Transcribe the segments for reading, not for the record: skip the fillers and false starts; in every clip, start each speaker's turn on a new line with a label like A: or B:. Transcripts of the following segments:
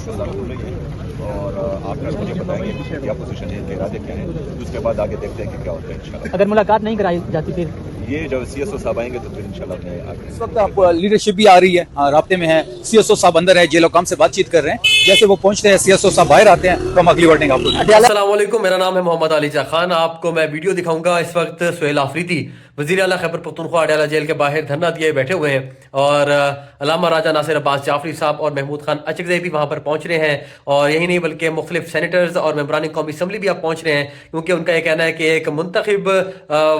A: इंशाल्लाह हो रही है और आप मुझे बताएंगे क्या पोजीशन है, इनके इरादे क्या हैं, उसके बाद आगे देखते हैं कि क्या होता है इंशाल्लाह।
B: अगर मुलाकात नहीं कराई जाती फिर
A: ये जब CSO साहब आएंगे तो फिर इंशाल्लाह अपने आगे
C: इस वक्त आप लीडरशिप भी आ रही है, राब्ते में है, CSO साहब अंदर है, जेल हुकाम से बातचीत कर रहे हैं। जैसे वो पहुंचते हैं, CSO साहब बाहर आते हैं तो हम अगली वर्डिंग आपको।
D: अस्सलाम वालेकुम, मेरा नाम है मोहम्मद अलीजा खान। आपको मैं वीडियो दिखाऊंगा। इस वक्त सुहेल आफरीदी वज़ीर आला खैबर पख्तूनख्वा अडयाला जेल के बाहर धरना दिए बैठे हुए हैं और अल्लामा राजा नासिर अब्बास जाफरी साहब और महमूद खान अचकज़ई भी वहाँ पर पहुँच रहे हैं। और यही नहीं बल्कि मुख्तलिफ सेनेटर्स और मेंबरान कौमी असम्बली भी अब पहुँच रहे हैं, क्योंकि उनका यह कहना है कि एक मुंतखब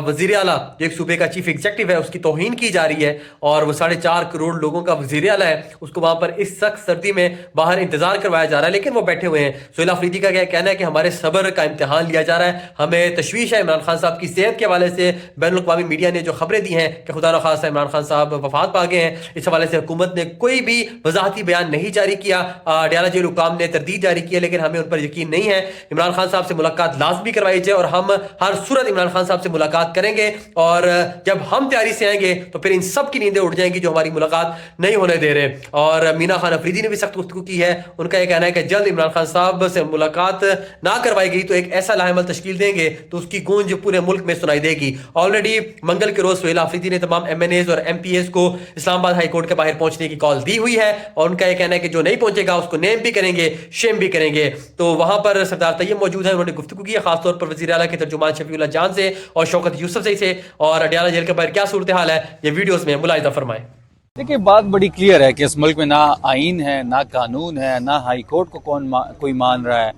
D: वज़ीर आला जो एक सूबे का चीफ एग्जीक्यूटिव है उसकी तौहीन की जा रही है और वो 4.5 करोड़ लोगों का वज़ीर आला है, उसको वहाँ पर इस सख्त सर्दी में बाहर इंतजार करवाया जा रहा है, लेकिन वो बैठे हुए हैं। सुहेल आफरीदी का क्या कहना है कि हमारे सब्र का इम्तिहान लिया जा रहा है, हमें तशवीश है इमरान खान साहब की सेहत के हवाले से। बैनुल-अक़वामी मीडिया ने जो खबरें दी हैं कि खुदा न खास्ता इमरान खान साहब वफात पा गए हैं, इस हवाले से हुकूमत ने कोई भी वजाहती बयान नहीं जारी किया। अडयाला जेल हुकाम ने तरदीद जारी की है, लेकिन हमें उन पर यकीन नहीं है। इमरान खान साहब से मुलाकात लाजमी करवाई जाए और हम हर सूरत इमरान खान साहब से मुलाकात करेंगे और जब हम तैयारी से आएंगे तो फिर इन सब की नींदें उड़ जाएंगी जो हमारी मुलाकात नहीं होने दे रहे। और मीना खान अफरीदी ने भी सख्त गुफ्तगू की है, उनका यह कहना है कि जल्द इमरान खान साहब से मुलाकात ना करवाई गई तो एक ऐसा लाहेमल तश्कील देंगे तो उसकी गूंज पूरे मुल्क में सुनाई देगी। ऑलरेडी मंगल के रोज सुहेल आफरीदी ने तमाम MNAs और MPs को इस्लामाबाद हाई कोर्ट के बाहर पहुंचने की कॉल दी हुई है और उनका यह कहना है कि जो नहीं पहुंचेगा उसको नेम भी करेंगे, शेम भी करेंगे। तो वहां पर सरदार तैयब मौजूद है, उन्होंने गुफ्तगू की है खासतौर पर वज़ीर आला के तर्जुमान शफीउल्लाह जान से और शौकत यूसुफज़ई से। और अडयाला जेल के बाहर क्या सूरत हाल है ये वीडियोस में मुलाहिजा फरमाएं।
C: देखिए, बात बड़ी क्लियर है कि इस मुल्क में ना आइन है, ना कानून है, ना हाई कोर्ट को कोई मान रहा है,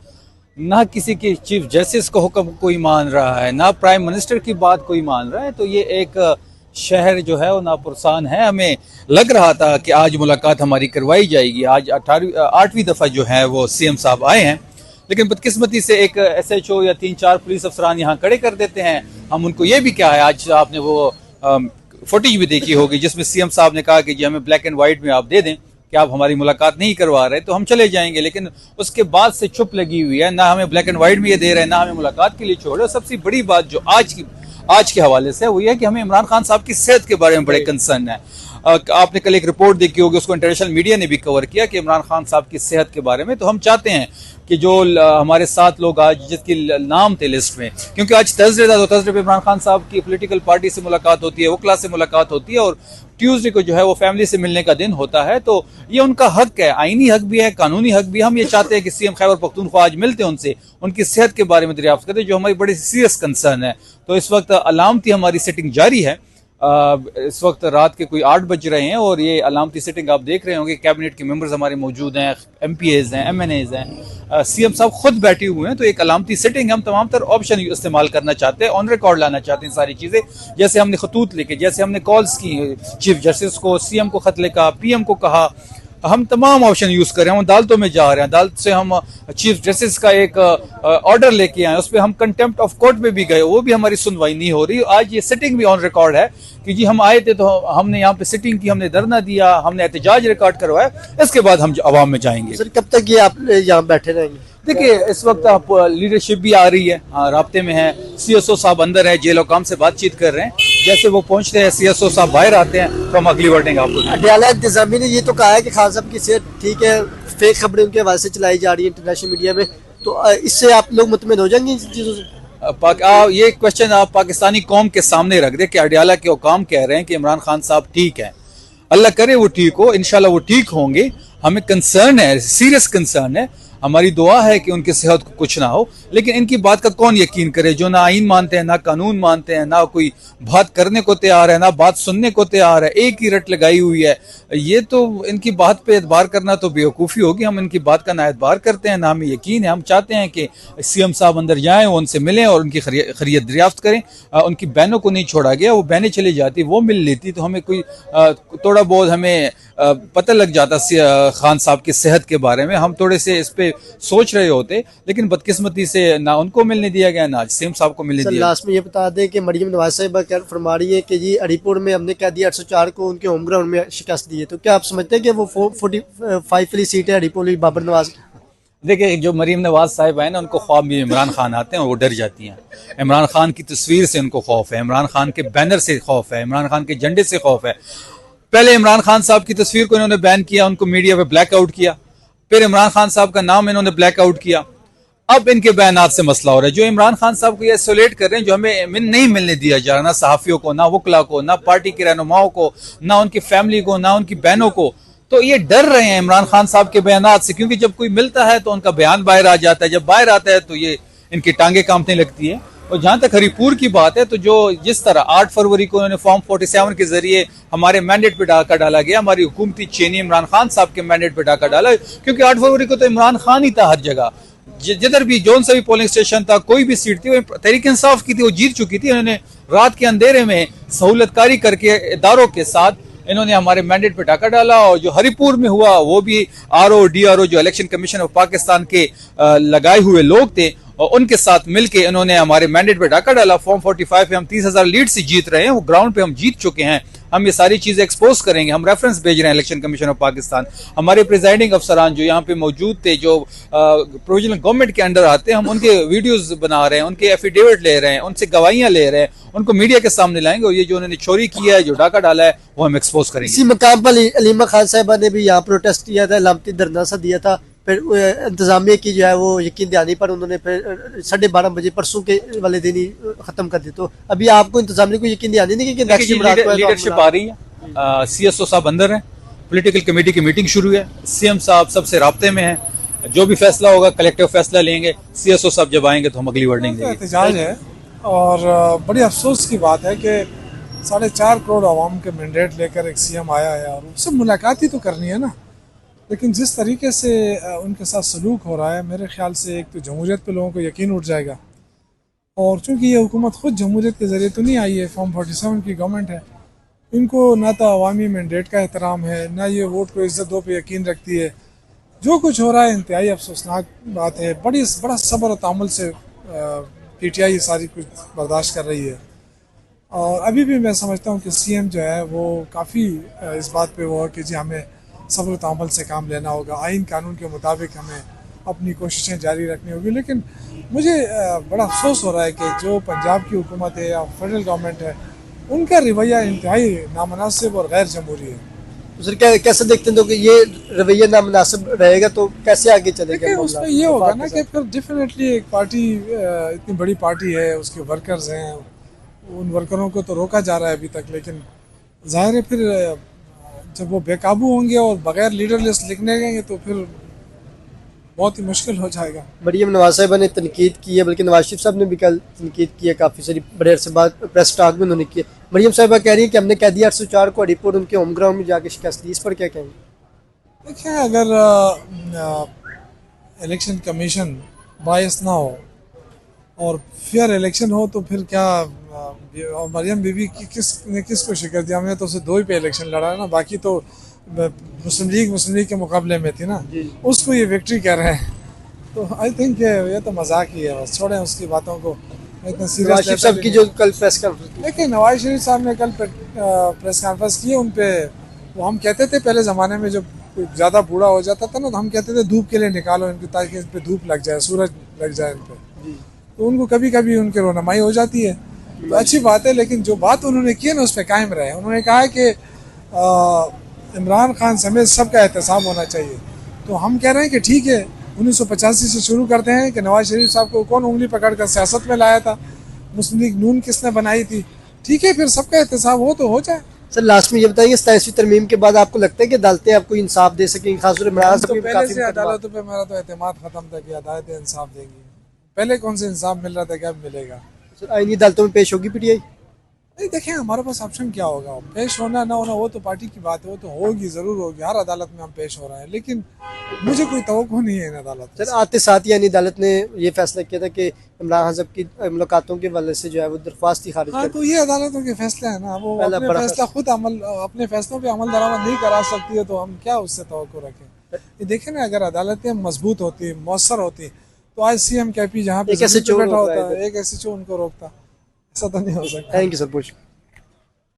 C: ना किसी के चीफ जस्टिस को हुक्म कोई मान रहा है, ना प्राइम मिनिस्टर की बात कोई मान रहा है। तो ये एक शहर जो है वो नापुरसान है। हमें लग रहा था कि आज मुलाकात हमारी करवाई जाएगी, आज 8वीं दफ़ा जो है वो CM साहब आए हैं, लेकिन बदकिस्मती से एक SHO या 3-4 पुलिस अफसरान यहाँ खड़े कर देते हैं। हम उनको ये भी क्या है, आज आपने वो फुटेज भी देखी होगी जिसमें CM साहब ने कहा कि जी हमें ब्लैक एंड वाइट में आप दे दें कि आप हमारी मुलाकात नहीं करवा रहे तो हम चले जाएंगे, लेकिन उसके बाद से चुप लगी हुई है, ना हमें ब्लैक एंड वाइट में ये दे रहे हैं, ना हमें मुलाकात के लिए छोड़ रहे। सबसे बड़ी बात जो आज के हवाले से वो ये है कि हमें इमरान खान साहब की सेहत के बारे में बड़े कंसर्न है। आपने कल एक रिपोर्ट देखी होगी, उसको इंटरनेशनल मीडिया ने भी कवर किया कि इमरान खान साहब की सेहत के बारे में। तो हम चाहते हैं कि जो हमारे 7 लोग आज जिसके नाम थे लिस्ट में, क्योंकि आज थर्सडे था, तो थर्सडे पे इमरान खान साहब की पॉलिटिकल पार्टी से मुलाकात होती है, वकला से मुलाकात होती है और ट्यूसडे को जो है वो फैमिली से मिलने का दिन होता है। तो ये उनका हक है, आईनी हक भी है, कानूनी हक भी। हम ये चाहते हैं कि CM खैबर पख्तूनख्वा आज मिलते हैं उनसे, उनकी सेहत के बारे में दरियाफ्त करते, जो हमारी बड़ी सीरियस कंसर्न है। तो इस वक्त अलामती हमारी सिटिंग जारी है। इस वक्त रात के कोई 8 बज रहे हैं और ये अलामती सिटिंग आप देख रहे होंगे। कैबिनेट के मेंबर्स हमारे मौजूद हैं, MPAs हैं, MNAs हैं, CM साहब खुद बैठे हुए हैं। तो एक अलामती सिटिंग, हम तमाम तर ऑप्शन इस्तेमाल करना चाहते हैं, ऑन रिकॉर्ड लाना चाहते हैं सारी चीज़ें। जैसे हमने खतूत लिखे, जैसे हमने कॉल्स की चीफ जस्टिस को, CM को खत लिखा, PM को कहा, हम तमाम ऑप्शन यूज कर रहे हैं। हम अदालतों में जा रहे हैं, अदालत से हम चीफ जस्टिस का एक ऑर्डर लेके आए, उस पर हम कंटेम्प्ट ऑफ कोर्ट में भी गए, वो भी हमारी सुनवाई नहीं हो रही। आज ये सिटिंग भी ऑन रिकॉर्ड है कि जी हम आए थे तो हमने यहाँ पे सिटिंग की, हमने धरना दिया, हमने एहतजाज रिकॉर्ड करवाया, इसके बाद हम आवाम में जाएंगे।
E: सर कब तक ये आप यहाँ बैठे रहेंगे?
C: देखिए, इस वक्त आप लीडरशिप भी आ रही है, राब्ते में है, CSO साहब अंदर है, जेल हुकाम से बातचीत कर रहे हैं। जैसे वो पहुंचते हैं, CSO साहब बाहर आते हैं तो हम अगली वर्डिंग आपको।
E: अडयाला इंतजामिया ने ये तो कहा है कि खान साहब की सेहत ठीक है, फेक खबरें उनके हवाले से चलाई जा रही है इंटरनेशनल मीडिया में, तो इससे आप लोग मुतमिन हो जाएंगे इन चीज़ों से?
C: ये क्वेश्चन आप पाकिस्तानी कौम के सामने रख दे कि अडयाला के हुकाम कह रहे हैं कि इमरान खान साहब ठीक है। अल्लाह करे वो ठीक हो, इंशाल्लाह वो ठीक होंगे। हमें कंसर्न है, सीरियस कंसर्न है, हमारी दुआ है कि उनकी सेहत को कुछ ना हो, लेकिन इनकी बात का कौन यकीन करे जो ना आइन मानते हैं, ना कानून मानते हैं, ना कोई बात करने को तैयार है, ना बात सुनने को तैयार है, एक ही रट लगाई हुई है। ये तो इनकी बात पे एतबार करना तो बेवकूफ़ी होगी। हम इनकी बात का ना एतबार करते हैं, ना हमें यकीन है। हम चाहते हैं कि CM साहब अंदर जाएँ, वो उनसे मिलें और उनकी खैरियत दरियाफ्त करें। उनकी बहनों को नहीं छोड़ा गया, वो बहनें चली जाती, वो मिल लेती तो हमें कोई थोड़ा बहुत हमें पता लग जाता खान साहब की सेहत के बारे में। हम थोड़े से इस पे सोच रहे होते, लेकिन बदकिस्मती से ना उनको मिलने दिया गया, ना CM साहब को मिलने दिया।
E: लास्ट में ये बता दें कि मरियम नवाज साहिबा फरमा रही है कि जी अलीपुर में हमने कह दिया 804 को उनके होम ग्राउंड में शिकस्त दी है, तो क्या आप समझते हैं कि वो 45 वाली सीट है अलीपुर बाबर नवाज?
C: देखिए, जो मरीम नवाज साहिब है ना, उनको ख्वाब में इमरान खान आते हैं और वो डर जाती हैं। इमरान खान की तस्वीर से उनको खौफ है, इमरान खान के बैनर से खौफ है, इमरान खान के झंडे से खौफ है। पहले इमरान खान साहब की तस्वीर को इन्होंने बैन किया, उनको मीडिया पे ब्लैकआउट किया। फिर इमरान खान साहब का नाम इन्होंने ब्लैकआउट किया। अब इनके बयानात से मसला हो रहा है। जो इमरान खान साहब को ये आइसोलेट कर रहे हैं, जो हमें नहीं मिलने दिया जा रहा, ना सहाफियों को, ना वकला को, ना पार्टी के रहनुमाओं को, ना उनकी फैमिली को, ना उनकी बहनों को, तो ये डर रहे हैं इमरान खान साहब के बयानात से, क्योंकि जब कोई मिलता है तो उनका बयान बाहर आ जाता है, जब बाहर आता है तो ये इनकी टांगे कांपने लगती है। और जहां तक हरिपुर की बात है, तो जो जिस तरह 8 फरवरी को उन्होंने फॉर्म 47 के जरिए हमारे मैंडेट पे डाका डाला गया, हमारी हुकूमती चेनी इमरान खान साहब के मैंडेट पे डाका डाला, क्योंकि 8 फरवरी को तो इमरान खान ही था हर जगह, जिधर भी जोन सा भी पोलिंग स्टेशन था, कोई भी सीट थी, वो तहरीक इंसाफ की थी, वो जीत चुकी थी। उन्होंने रात के अंधेरे में सहूलतकारी करके इदारों के साथ इन्होंने हमारे मैंडेट पे डाका डाला। और जो हरिपुर में हुआ वो भी आरओ डीआरओ जो इलेक्शन कमीशन ऑफ पाकिस्तान के लगाए हुए लोग थे, और उनके साथ मिलके इन्होंने हमारे मैंडेट पे डाका डाला। फॉर्म 45 पे हम 30,000 लीड से जीत रहे हैं, वो ग्राउंड पे हम जीत चुके हैं। हम ये सारी चीजें एक्सपोज करेंगे, हम रेफरेंस भेज रहे हैं इलेक्शन कमीशन ऑफ पाकिस्तान। हमारे प्रिजाइडिंग अफसरान जो यहाँ पे मौजूद थे, जो प्रोविजनल गवर्नमेंट के अंडर आते हैं, हम उनके वीडियोस बना रहे हैं, उनके एफिडेविट ले रहे हैं, उनसे गवाहियां ले रहे हैं, उनको मीडिया के सामने लाएंगे, और ये जो उन्होंने चोरी किया है, जो डाका डाला है, वो हम एक्सपोज करेंगे।
E: इसी मकाम पर अलीमा खान साहिबा ने भी यहाँ प्रोटेस्ट किया था, लामती धरना सा दिया था, फिर इंतजामिया की जो है वो यकीन दहानी पर उन्होंने फिर 12:30 बजे परसों के वाले दिन ही खत्म कर दी। तो अभी आपको इंतजामिया को यकीन दहानी नहीं कि
C: लीडरशिप आ रही है, CSO साहब अंदर हैं, पॉलिटिकल कमेटी की मीटिंग शुरू है, CM साहब सबसे राब्ते में हैं, जो भी फैसला होगा कलेक्टिव फैसला लेंगे। CSO साहब जब आएंगे तो हम अगली वर्डिंग देंगे।
B: एहतजाज है और बड़ी अफसोस की बात है कि 4.5 करोड़ आवाम के मैंडेट लेकर एक CM आया है और उससे मुलाकात ही तो करनी है ना, लेकिन जिस तरीके से उनके साथ सलूक हो रहा है, मेरे ख्याल से एक तो जमहूरियत पे लोगों को यकीन उठ जाएगा। और चूँकि ये हुकूमत ख़ुद जमहूरियत के ज़रिए तो नहीं आई है, फॉर्म 47 की गवर्नमेंट है, इनको ना तो अवामी मैंडेट का एहतराम है, ना ये वोट को इज़्ज़त दो पे यकीन रखती है। जो कुछ हो रहा है इंतहाई अफसोसनाक बात है। बड़ा सब्र और तामुल से PTI ये सारी कुछ बर्दाश्त कर रही है। और अभी भी मैं समझता हूँ कि CM जो है वो काफ़ी इस बात पे वो है कि जी हमें सब्र तामुल से काम लेना होगा, आइन कानून के मुताबिक हमें अपनी कोशिशें जारी रखनी होगी। लेकिन मुझे बड़ा अफसोस हो रहा है कि जो पंजाब की हुकूमत है या फेडरल गवर्नमेंट है, उनका रवैया इंतहाई नामनासिब और गैर जमहूरी है।
E: तो सर कैसे देखते हैं तो कि ये रवैया नामनासिब रहेगा तो कैसे आगे चलेगा?
B: उसमें ये होगा ना कि फिर डेफिनेटली एक पार्टी इतनी बड़ी पार्टी है, उसके वर्कर्स हैं, उन वर्करों को तो रोका जा रहा है अभी तक, लेकिन जाहिर है फिर जब वो बेकाबू होंगे और बगैर लीडर लिस्ट लिखने गए तो फिर बहुत ही मुश्किल हो जाएगा।
E: मरियम नवाज साहिबा ने तनकीद की है, बल्कि नवाज शरीफ साहब ने भी कल तनकीद की है, काफ़ी सारी बड़े अरसे बाद प्रेस टॉक में उन्होंने की है। मरियम साहिबा कह रही है कि हमने कह दिया 804 को हरिपुर उनके होम ग्राउंड में जाके शिकस्त दी, इस पर क्या कहेंगे?
B: देखिए, अगर इलेक्शन कमीशन बायस ना हो और फेयर इलेक्शन हो तो फिर क्या और मरियम बीबी की किसको शिकस्त दिया? हमने तो उसे 2 ही पे इलेक्शन लड़ा है ना, बाकी तो मुस्लिम लीग के मुकाबले में थी ना, उसको ये विक्ट्री कह रहे हैं। तो आई थिंक ये तो मजाक ही है, बस छोड़ें उसकी बातों को। इतना सीरियस
E: साहब की जो कल प्रेस कॉन्फ्रेंस,
B: देखिए नवाज शरीफ साहब ने कल प्रेस कॉन्फ्रेंस की, उन पे वो हम कहते थे पहले ज़माने में जब कोई ज़्यादा बूढ़ा हो जाता था ना, तो हम कहते थे धूप के लिए निकालो इनको ताकि इन पर धूप लग जाए, सूरज लग जाए इन पर। तो उनको कभी कभी उनकी रोनामाई हो जाती है, तो अच्छी बात है। लेकिन जो बात उन्होंने की है ना, उस पर कायम रहे। उन्होंने कहा है कि इमरान खान समेत सबका एहतसाब होना चाहिए। तो हम कह रहे हैं कि ठीक है, 1985 से शुरू करते हैं कि नवाज शरीफ साहब को कौन उंगली पकड़ कर सियासत में लाया था, मुस्लिम लीग नून किसने बनाई थी, ठीक है, फिर सबका एहतसाब हो तो हो जाए।
E: सर लास्ट में ये बताइए, 27वीं तरमीम के बाद आपको लगता है कि अदालतें आपको इंसाफ दे सकेंगी? खासतौर इमरान
B: तो पहले से अदालतों पे मेरा तो एतमाद खत्म था कि अदालतें इंसाफ देंगी। पहले कौन से इंसाफ मिल रहा था कि अब मिलेगा?
E: सर आईनी अदालतों में पेश होगी PTI?
B: नहीं, देखें हमारे पास ऑप्शन क्या होगा, पेश होना ना होना वो तो पार्टी की बात है, वो तो होगी, ज़रूर होगी। हर अदालत में हम पेश हो रहे हैं, लेकिन मुझे कोई तवक्को नहीं है इन अदालत।
E: सर आते साथ यानी अदालत ने ये फैसला किया था कि इमरान खान साहब की मुलाकातों के वजह से जो है वो दरख्वास्त ही खारिज
B: हाँ, तो ये अदालतों के फैसले हैं ना, वो अपने फैसला खुद अपने फैसलों पे अमल दरामद नहीं करा सकती है, तो हम क्या उससे तवक्को रखें? ये देखें ना, अगर अदालतें मजबूत होती, मौसर होती, तो आज CM KP जहाँ पे बैठा होता है, एक SHO उनको रोकता। ऐसा तो नहीं हो सकता।
E: Thank you sir.